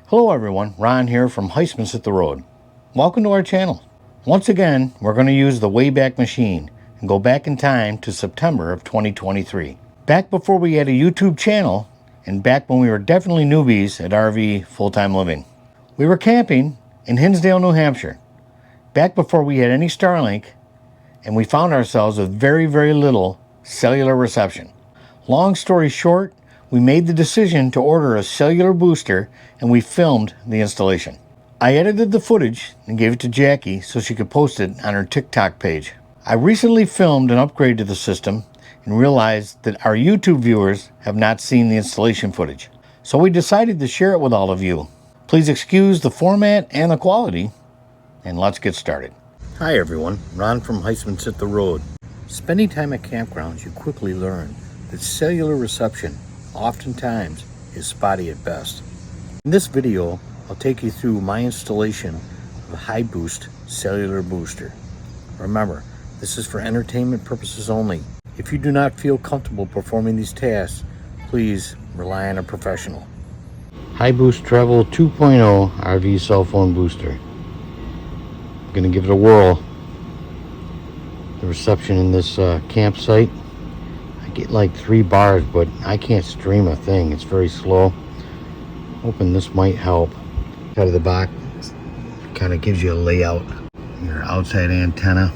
Hello everyone, Ron here from HeISTMAN'S HIT THE ROAD. Welcome to our channel. Once again, we're going to use the Wayback Machine and go back in time to September of 2023. Back before we had a YouTube channel and back when we were definitely newbies at RV full-time living. We were camping in Hinsdale, New Hampshire, back before we had any Starlink, and we found ourselves with very, very little cellular reception. Long story short, we made the decision to order a cellular booster and we filmed the installation. I edited the footage and gave it to Jackie so she could post it on her TikTok page. I recently filmed an upgrade to the system and realized that our YouTube viewers have not seen the installation footage. So we decided to share it with all of you. Please excuse the format and the quality, and let's get started. Hi everyone, Ron from HeISTMAN'S HIT THE ROAD. Spending time at campgrounds, you quickly learn that cellular reception oftentimes is spotty at best. In this video, I'll take you through my installation of a HiBoost cellular booster. Remember, this is for entertainment purposes only. If you do not feel comfortable performing these tasks, please rely on a professional. HiBoost Travel 2.0 RV cell phone booster. I'm gonna give it a whirl. The reception in this campsite, I get like 3 bars, but I can't stream a thing. It's very slow. Hoping this might help. Out of the box, kind of gives you a layout. Your outside antenna,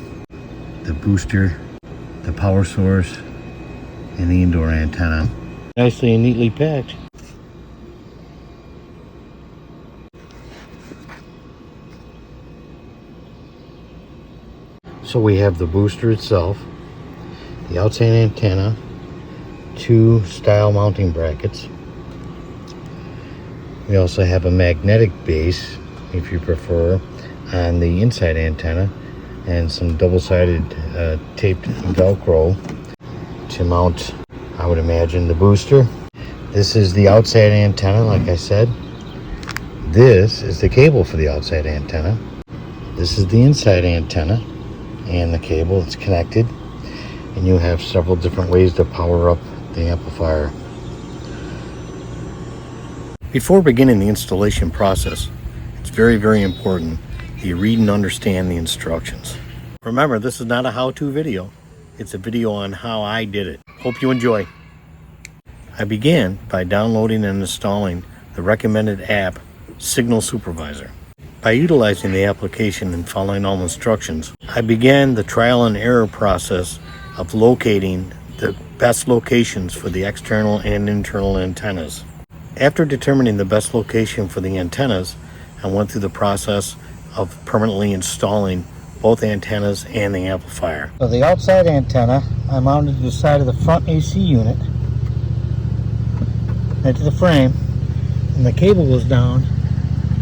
the booster, the power source, and the indoor antenna. Nicely and neatly packed. So we have the booster itself, the outside antenna, 2 style mounting brackets. We also have a magnetic base, if you prefer, on the inside antenna, and some double-sided taped Velcro to mount, I would imagine, the booster. This is the outside antenna, like I said. This is the cable for the outside antenna. This is the inside antenna and the cable that's connected. And you have several different ways to power up the amplifier. Before beginning the installation process, it's very, very important that you read and understand the instructions. Remember, this is not a how-to video. It's a video on how I did it. Hope you enjoy. I began by downloading and installing the recommended app, Signal Supervisor. By utilizing the application and following all instructions, I began the trial and error process of locating the best locations for the external and internal antennas. After determining the best location for the antennas, I went through the process of permanently installing both antennas and the amplifier. So the outside antenna, I mounted to the side of the front AC unit, right to the frame, and the cable goes down,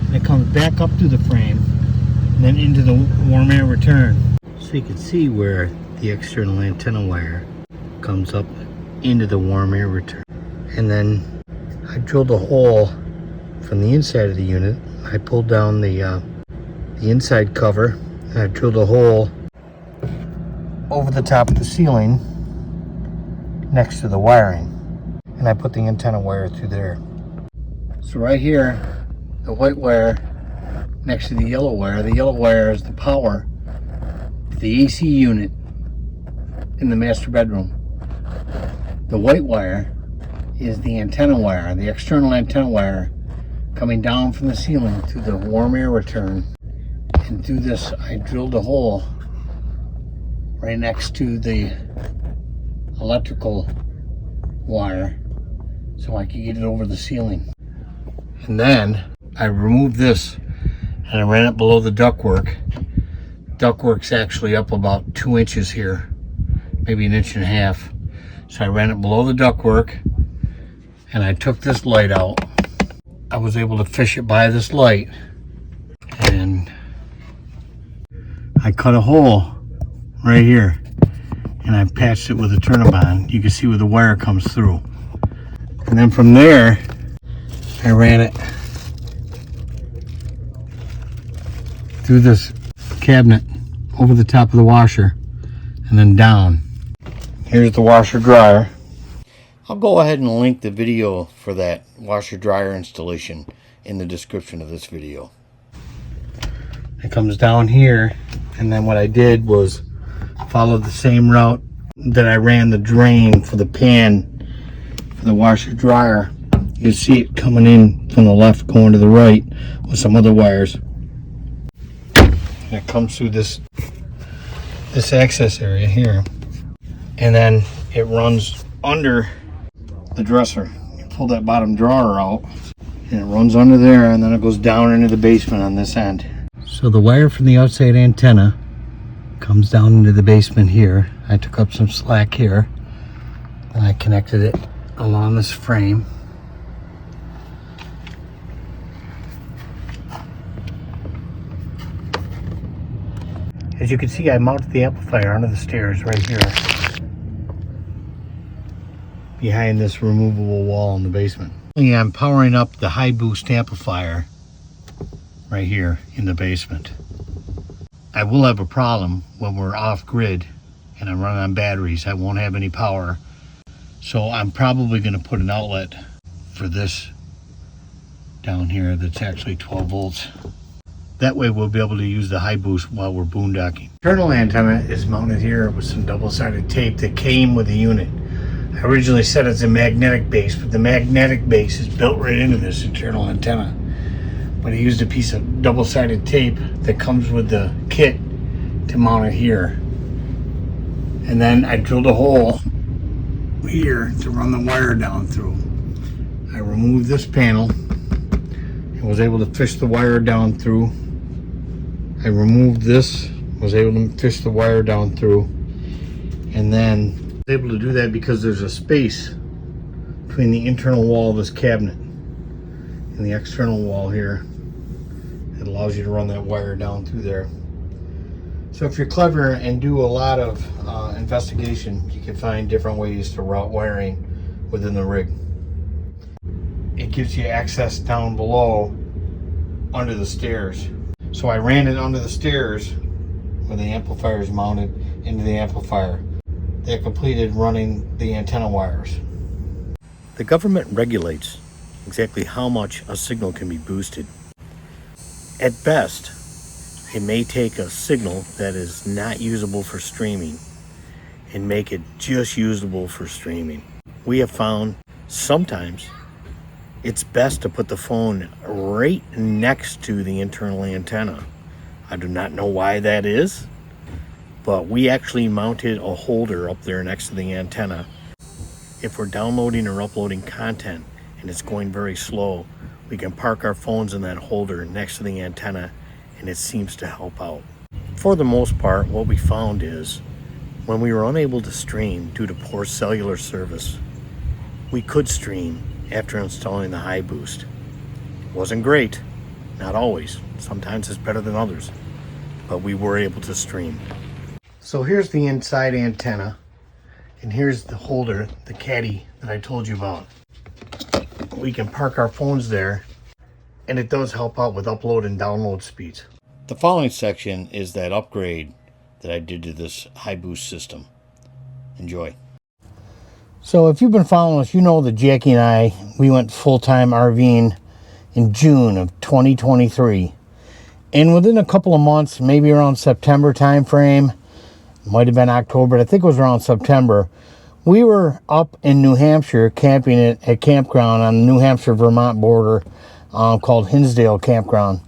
and it comes back up to the frame, and then into the warm air return. So you can see where the external antenna wire comes up into the warm air return. And then I drilled a hole from the inside of the unit. I pulled down the inside cover, and I drilled a hole over the top of the ceiling next to the wiring, and I put the antenna wire through there. So right here, the white wire next to the yellow wire is the power to the AC unit in the master bedroom. The white wire is the antenna wire, the external antenna wire, coming down from the ceiling through the warm air return. And through this, I drilled a hole right next to the electrical wire so I could get it over the ceiling. And then I removed this and I ran it below the ductwork. Ductwork's actually up about 2 inches here, maybe 1.5 inches. So I ran it below the ductwork, and I took this light out. I was able to fish it by this light, and I cut a hole right here, and I patched it with a Turnabond. You can see where the wire comes through. And then from there, I ran it through this cabinet over the top of the washer and then down. Here's the washer dryer. I'll go ahead and link the video for that washer dryer installation in the description of this video. It comes down here, and then what I did was follow the same route that I ran the drain for the pan for the washer dryer. You can see it coming in from the left, going to the right with some other wires. And it comes through this access area here, and then it runs under the dresser. You pull that bottom drawer out, and it runs under there, and then it goes down into the basement on this end. So the wire from the outside antenna comes down into the basement here. I took up some slack here, and I connected it along this frame. As you can see, I mounted the amplifier under the stairs right here, behind this removable wall in the basement. And I'm powering up the HiBoost amplifier right here in the basement. I will have a problem when we're off grid and I'm running on batteries. I won't have any power. So I'm probably going to put an outlet for this down here that's actually 12 volts. That way we'll be able to use the HiBoost while we're boondocking. Internal antenna is mounted here with some double-sided tape that came with the unit. I originally said it's a magnetic base, but the magnetic base is built right into this internal antenna. But I used a piece of double-sided tape that comes with the kit to mount it here. And then I drilled a hole here to run the wire down through. I removed this panel and was able to fish the wire down through. I removed this, was able to fish the wire down through, and then was able to do that because there's a space between the internal wall of this cabinet and the external wall here. It allows you to run that wire down through there. So if you're clever and do a lot of investigation, you can find different ways to route wiring within the rig. It gives you access down below under the stairs. So I ran it under the stairs where the amplifier is mounted into the amplifier. That completed running the antenna wires. The government regulates exactly how much a signal can be boosted. At best, it may take a signal that is not usable for streaming and make it just usable for streaming. We have found sometimes it's best to put the phone right next to the internal antenna. I do not know why that is, but we actually mounted a holder up there next to the antenna. If we're downloading or uploading content and it's going very slow, we can park our phones in that holder next to the antenna, and it seems to help out. For the most part, what we found is when we were unable to stream due to poor cellular service, we could stream after installing the HiBoost. It wasn't great, not always. Sometimes it's better than others, but we were able to stream. So here's the inside antenna, and here's the holder, the caddy that I told you about. We can park our phones there, and it does help out with upload and download speeds. The following section is that upgrade that I did to this HiBoost system. Enjoy. So if you've been following us, you know that Jackie and I, we went full-time RVing in June of 2023. And within a couple of months, maybe around September time frame, might have been October, but I think it was around September, we were up in New Hampshire camping at a campground on the New Hampshire-Vermont border called Hinsdale Campground.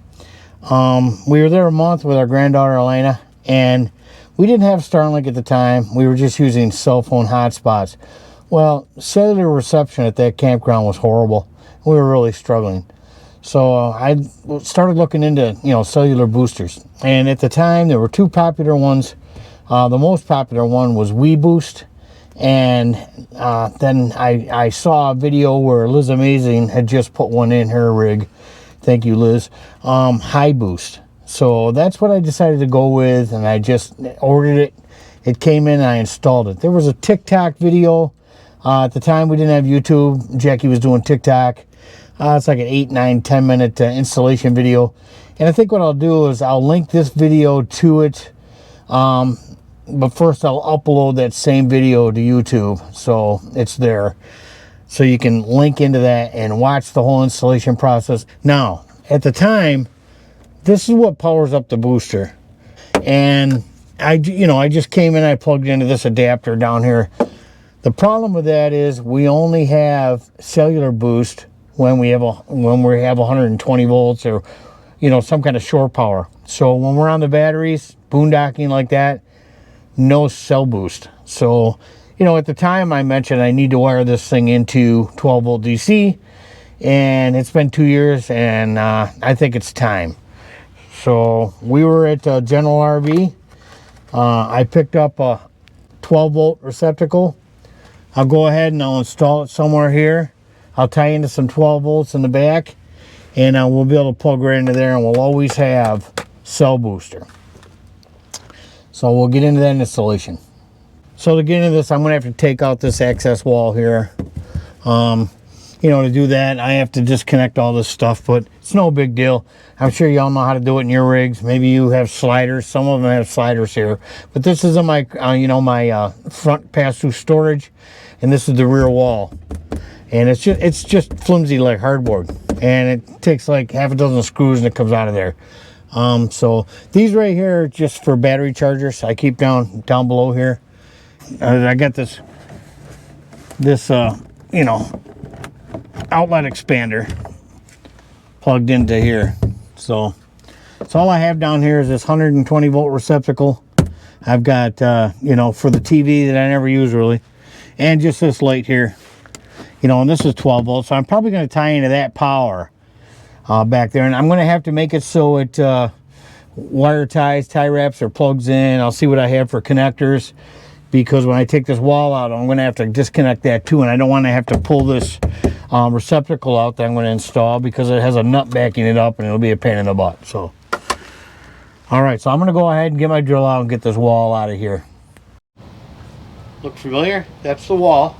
We were there a month with our granddaughter Elena, and we didn't have Starlink at the time. We were just using cell phone hotspots. Well, cellular reception at that campground was horrible. We were really struggling. So I started looking into, cellular boosters. And at the time, there were two popular ones. The most popular one was HiBoost. And then I saw a video where Liz Amazing had just put one in her rig. Thank you, Liz. HiBoost. So that's what I decided to go with, and I just ordered it. It came in, and I installed it. There was a TikTok video. At the time, we didn't have YouTube. Jackie was doing TikTok. It's like an 8, 9, 10 minute installation video. And I think what I'll do is I'll link this video to it. But first I'll upload that same video to YouTube, so it's there. so you can link into that and watch the whole installation process. Now, at the time, this is what powers up the booster. And I just came in, I plugged into this adapter down here. The problem with that is we only have cellular boost when we have 120 volts or some kind of shore power. So when we're on the batteries, boondocking like that, no cell boost. So at the time I mentioned I need to wire this thing into 12 volt DC, and it's been 2 years, and I think it's time. So we were at General RV. I picked up a 12 volt receptacle. I'll go ahead and I'll install it somewhere here. I'll tie into some 12 volts in the back, and we'll be able to plug right into there, and we'll always have cell booster. So we'll get into that installation. So to get into this, I'm going to have to take out this access wall here. To do that, I have to disconnect all this stuff, but it's no big deal. I'm sure y'all know how to do it in your rigs. Maybe you have sliders. Some of them have sliders here, but this is my front pass-through storage, and this is the rear wall. And it's just flimsy like hardboard, and it takes like half a dozen screws and it comes out of there. So these right here are just for battery chargers. I keep down below here. I got this outlet expander plugged into here. So all I have down here is this 120 volt receptacle. I've got for the TV that I never use really, and just this light here. And this is 12 volts, so I'm probably going to tie into that power back there, and I'm going to have to make it so it wire ties, tie wraps, or plugs in. I'll see what I have for connectors, because when I take this wall out, I'm going to have to disconnect that too, and I don't want to have to pull this receptacle out that I'm going to install, because it has a nut backing it up and it'll be a pain in the butt. So all right, so I'm going to go ahead and get my drill out and get this wall out of here. Look familiar? That's the wall.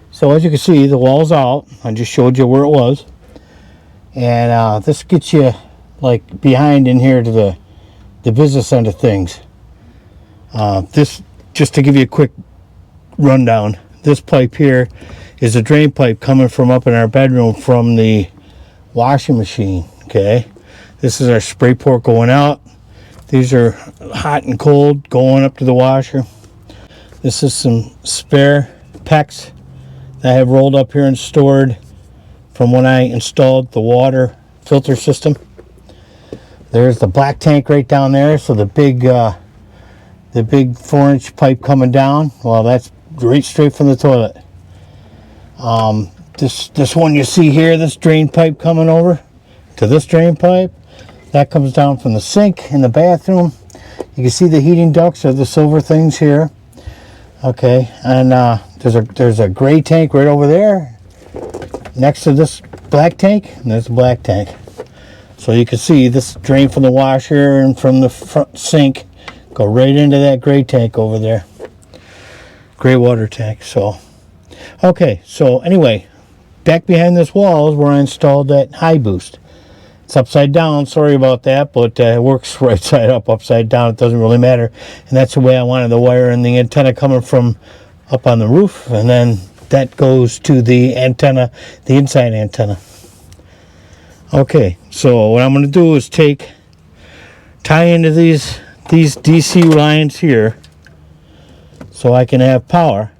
So as you can see, the wall's out. I just showed you where it was, and this gets you like behind in here to the business end of things. This, just to give you a quick rundown, this pipe here is a drain pipe coming from up in our bedroom from the washing machine. Okay, this is our spray port going out. These are hot and cold going up to the washer. This is some spare PEX that I have rolled up here and stored from when I installed the water filter system. There's the black tank right down there. So the big 4-inch pipe coming down, well, that's right straight from the toilet. This one you see here, this drain pipe coming over to this drain pipe, that comes down from the sink in the bathroom. You can see the heating ducts are the silver things here. Okay, and there's a gray tank right over there next to this black tank, and there's a black tank. So you can see this drain from the washer and from the front sink go right into that gray tank over there, gray water tank. So okay, so anyway, back behind this wall is where I installed that HiBoost. It's upside down, sorry about that, but it works right side up, upside down, it doesn't really matter. And that's the way I wanted the wire and the antenna coming from up on the roof, and then that goes to the antenna, the inside antenna. Okay, so what I'm going to do is tie into these DC lines here, so I can have power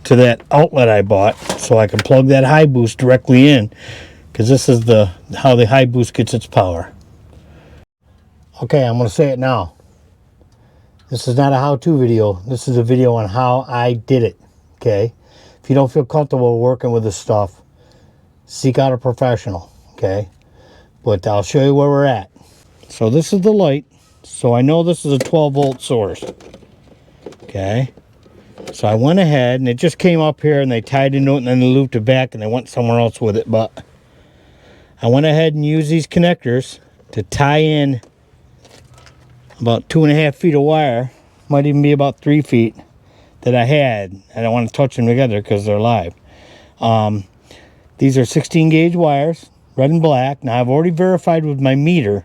to that outlet I bought, so I can plug that HiBoost directly in, because this is how the HiBoost gets its power. Okay, I'm going to say it now. This is not a how-to video. This is a video on how I did it. Okay, if you don't feel comfortable working with this stuff, seek out a professional. Okay, but I'll show you where we're at. So this is the light. So I know this is a 12 volt source. Okay, so I went ahead and it just came up here and they tied into it and then they looped it back and they went somewhere else with it. But I went ahead and used these connectors to tie in about 2.5 feet of wire, might even be about 3 feet, that I had. I don't want to touch them together because they're live. These are 16 gauge wires, red and black. Now I've already verified with my meter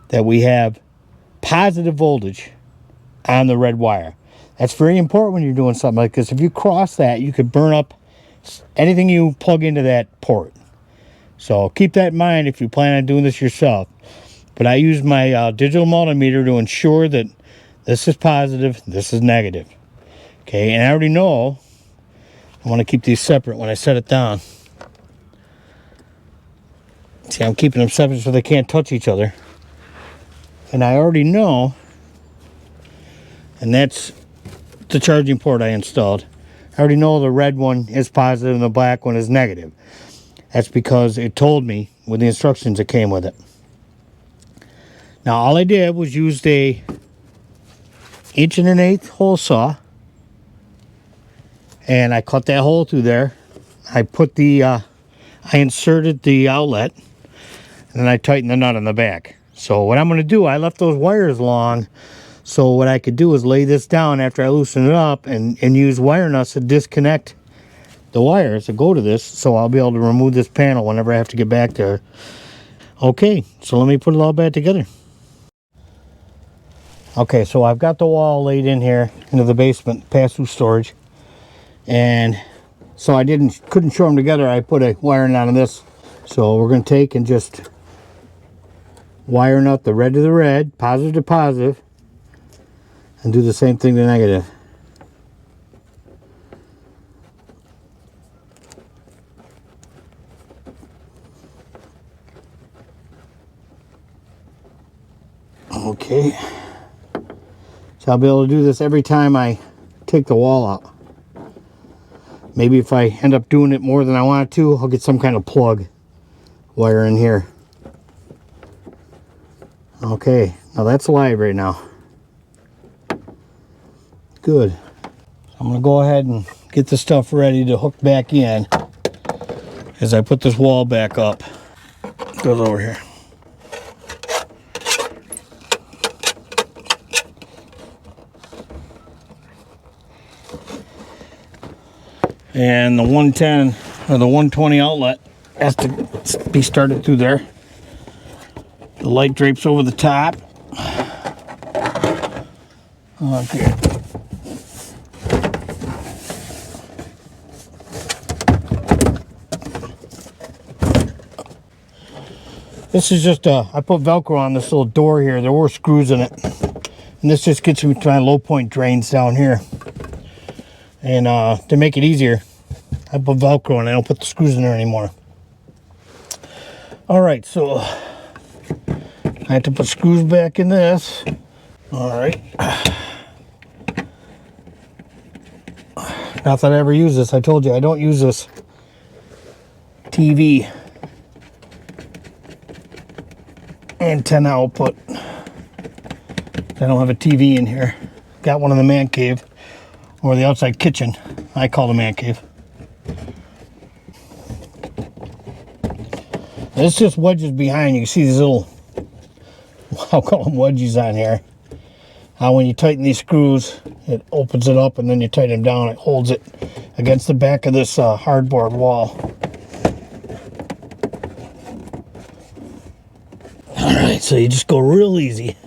that we have positive voltage on the red wire. That's very important when you're doing something like this. If you cross that, you could burn up anything you plug into that port. So keep that in mind if you plan on doing this yourself. But I use my digital multimeter to ensure that this is positive, this is negative. Okay, and I already know I want to keep these separate when I set it down. See, I'm keeping them separate so they can't touch each other. And I already know, and that's the charging port I installed. I already know the red one is positive and the black one is negative. That's because it told me with the instructions that came with it. Now all I did was use a 1 1/8 hole saw, and I cut that hole through there. I put the I inserted the outlet, and then I tightened the nut on the back. So what I'm going to do, I left those wires long, so what I could do is lay this down after I loosen it up and use wire nuts to disconnect the wires that go to this, so I'll be able to remove this panel whenever I have to get back there. Okay, so let me put it all back together. Okay, so I've got the wall laid in here into the basement, pass-through storage, and so I couldn't show them together. I put a wire nut on this, so we're going to take and just wire nut the red to the red, positive to positive, and do the same thing to negative. Okay, so I'll be able to do this every time I take the wall out. Maybe if I end up doing it more than I want to, I'll get some kind of plug wire in here. Okay, now that's live right now. Good. So I'm going to go ahead and get the stuff ready to hook back in as I put this wall back up. It goes over here. And the 110 or the 120 outlet has to be started through there. The light drapes over the top. Okay. This is just I put Velcro on this little door here. There were screws in it. And this just gets me to my low point drains down here. And to make it easier, I put Velcro and I don't put the screws in there anymore. Alright, so I have to put screws back in this. Alright. Not that I ever use this. I told you I don't use this TV antenna output. I don't have a TV in here. Got one in the man cave. Or the outside kitchen. I call it a man cave. It's just wedges behind. You can see these little, I'll call them wedges on here. When you tighten these screws, it opens it up, and then you tighten them down. It holds it against the back of this hardboard wall. Alright, so you just go real easy.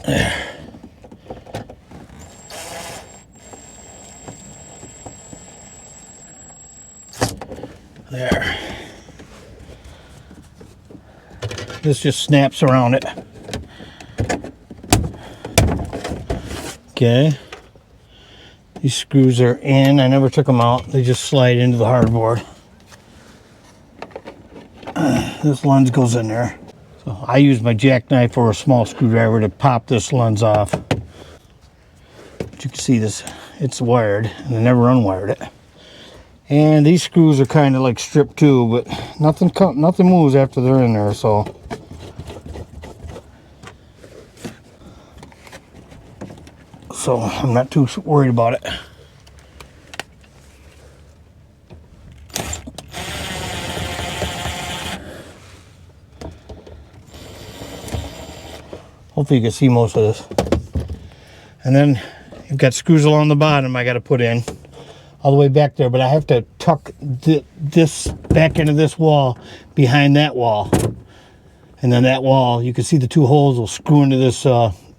There. There. This just snaps around it. Okay. These screws are in. I never took them out. They just slide into the hardboard. This lens goes in there. So I use my jackknife or a small screwdriver to pop this lens off. But you can see this, it's wired, and I never unwired it. And these screws are kind of like stripped too, but nothing moves after they're in there, so. So I'm not too worried about it. Hopefully you can see most of this. And then you've got screws along the bottom I got to put in all the way back there, but I have to tuck this back into this wall behind that wall. And then that wall, you can see the two holes will screw into this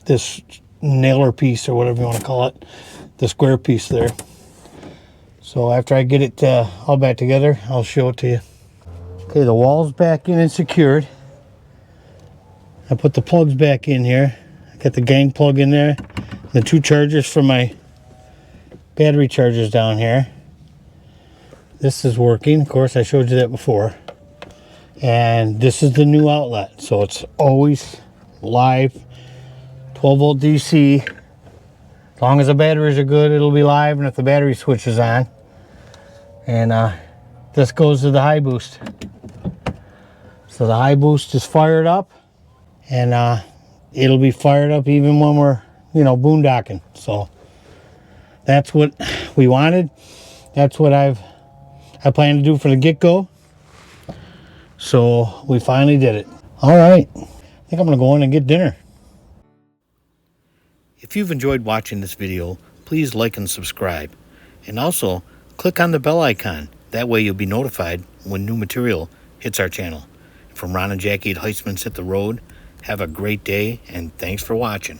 this nailer piece or whatever you want to call it, the square piece there. So after I get it all back together, I'll show it to you. Okay, the wall's back in and secured. I put the plugs back in here. I got the gang plug in there, the 2 chargers for my battery chargers down here. This is working. Of course, I showed you that before. And this is the new outlet, so it's always live, 12 volt DC. As long as the batteries are good, it'll be live, and if the battery switch is on. And this goes to the HiBoost. So the HiBoost is fired up, and it'll be fired up even when we're, you know, boondocking. So that's what we wanted. That's what I plan to do for the get-go. So we finally did it. All right, I think I'm gonna go in and get dinner. If you've enjoyed watching this video, please like and subscribe. And also, click on the bell icon. That way you'll be notified when new material hits our channel. From Ron and Jackie at HeISTMAN'S Hit the Road, have a great day, and thanks for watching.